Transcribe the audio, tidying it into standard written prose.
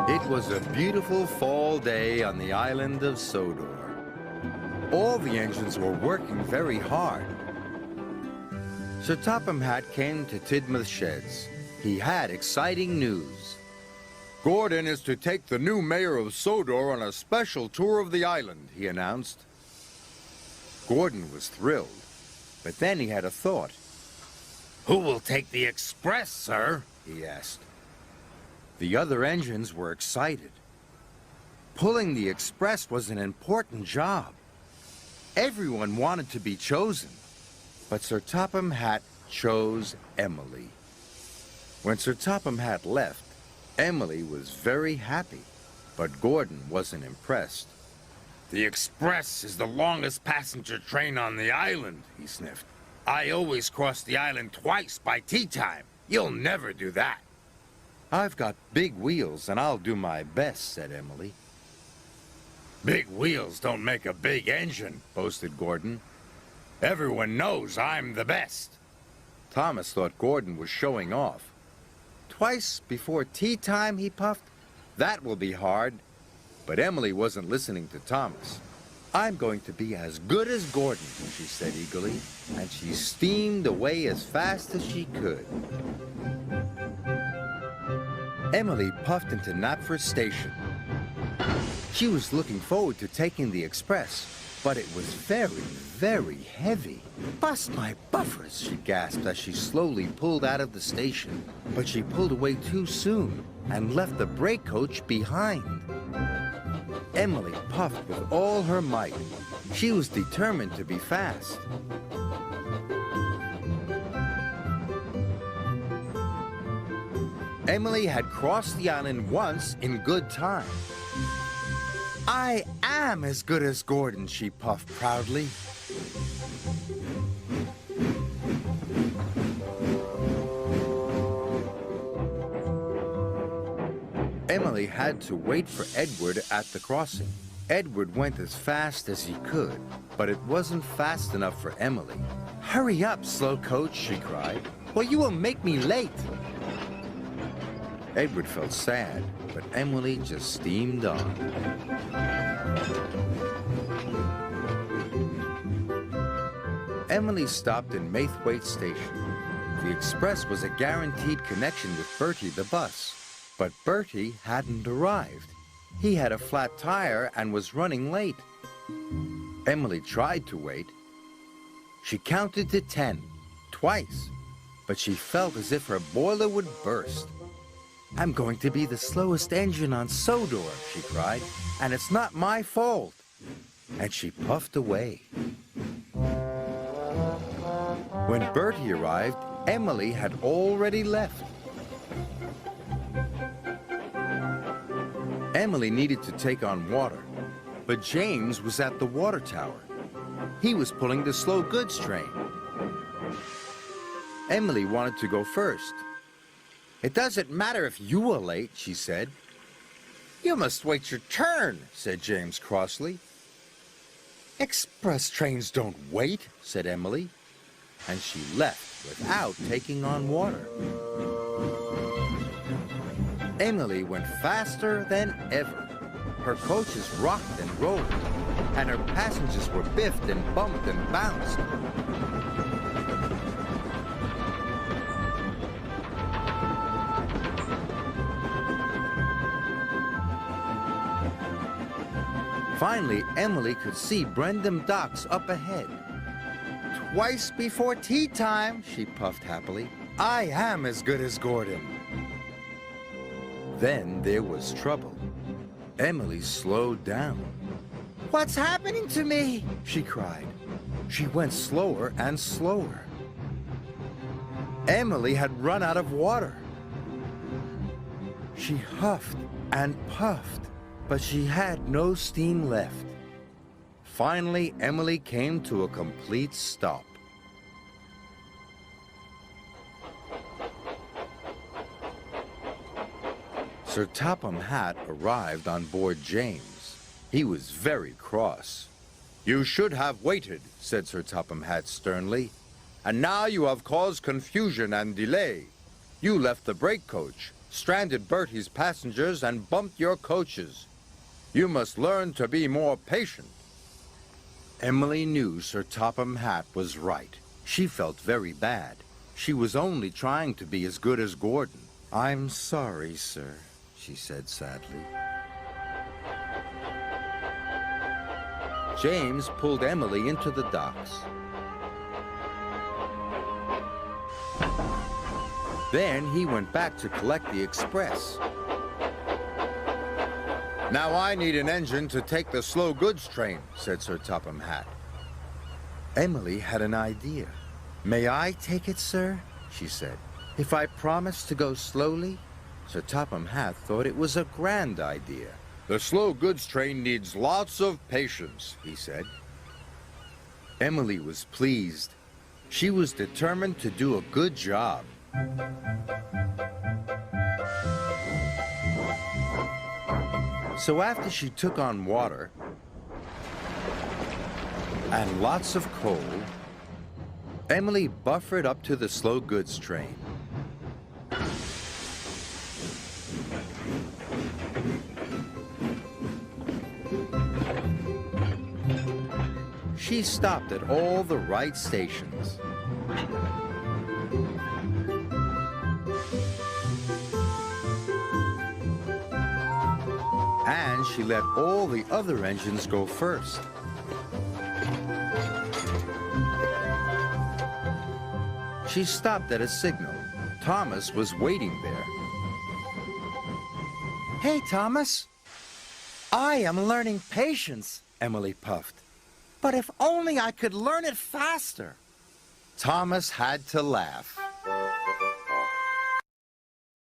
It was a beautiful fall day on the island of Sodor. All the engines were working very hard. Sir Topham Hatt came to Tidmouth Sheds. He had exciting news. Gordon is to take the new mayor of Sodor on a special tour of the island, he announced. Gordon was thrilled, but then he had a thought. Who will take the express, sir? He asked. The other engines were excited. Pulling the express was an important job. Everyone wanted to be chosen, but Sir Topham Hatt chose Emily. When Sir Topham Hatt left, Emily was very happy, but Gordon wasn't impressed. The express is the longest passenger train on the island, he sniffed. I always cross the island twice by tea time. You'll never do that. I've got big wheels, and I'll do my best, said Emily. Big wheels don't make a big engine, boasted Gordon. Everyone knows I'm the best. Thomas thought Gordon was showing off. Twice before tea time, he puffed. That will be hard. But Emily wasn't listening to Thomas. I'm going to be as good as Gordon, she said eagerly, and she steamed away as fast as she could. Emily puffed into Knapford Station. She was looking forward to taking the express, but it was very, very heavy. Bust my buffers, she gasped as she slowly pulled out of the station. But she pulled away too soon and left the brake coach behind. Emily puffed with all her might. She was determined to be fast. Emily had crossed the island once in good time. I am as good as Gordon, she puffed proudly. Emily had to wait for Edward at the crossing. Edward went as fast as he could, but it wasn't fast enough for Emily. Hurry up, slow coach, she cried, or you will make me late. Edward felt sad, but Emily just steamed on. Emily stopped in Maithwaite Station. The express was a guaranteed connection with Bertie the bus, but Bertie hadn't arrived. He had a flat tire and was running late. Emily tried to wait. She counted to 10, twice, but she felt as if her boiler would burst. I'm going to be the slowest engine on Sodor, she cried, and it's not my fault. And she puffed away. When Bertie arrived, Emily had already left. Emily needed to take on water, but James was at the water tower. He was pulling the slow goods train. Emily wanted to go first. It doesn't matter if you are late, she said. You must wait your turn, said James crossly. Express trains don't wait, said Emily, and she left without taking on water. Emily went faster than ever. Her coaches rocked and rolled, and her passengers were biffed and bumped and bounced. Finally, Emily could see Brendam Docks up ahead. Twice before tea time, she puffed happily. I am as good as Gordon. Then there was trouble. Emily slowed down. What's happening to me? She cried. She went slower and slower. Emily had run out of water. She huffed and puffed, but she had no steam left. Finally, Emily came to a complete stop. Sir Topham Hatt arrived on board James. He was very cross. You should have waited, said Sir Topham Hatt sternly. And now you have caused confusion and delay. You left the brake coach, stranded Bertie's passengers, and bumped your coaches. You must learn to be more patient. Emily knew Sir Topham Hatt was right. She felt very bad. She was only trying to be as good as Gordon. "I'm sorry, sir," she said sadly. James pulled Emily into the docks. Then he went back to collect the express. Now I need an engine to take the slow goods train, said Sir Topham Hatt. Emily had an idea. "May I take it, sir?" she said. "If I promise to go slowly?" Sir Topham Hatt thought it was a grand idea. The slow goods train needs lots of patience, he said. Emily was pleased. She was determined to do a good job. So after she took on water and lots of coal, Emily buffered up to the slow goods train. She stopped at all the right stations. And she let all the other engines go first. She stopped at a signal. Thomas was waiting there. "Hey, Thomas." "I am learning patience," Emily puffed. "But if only I could learn it faster." Thomas had to laugh.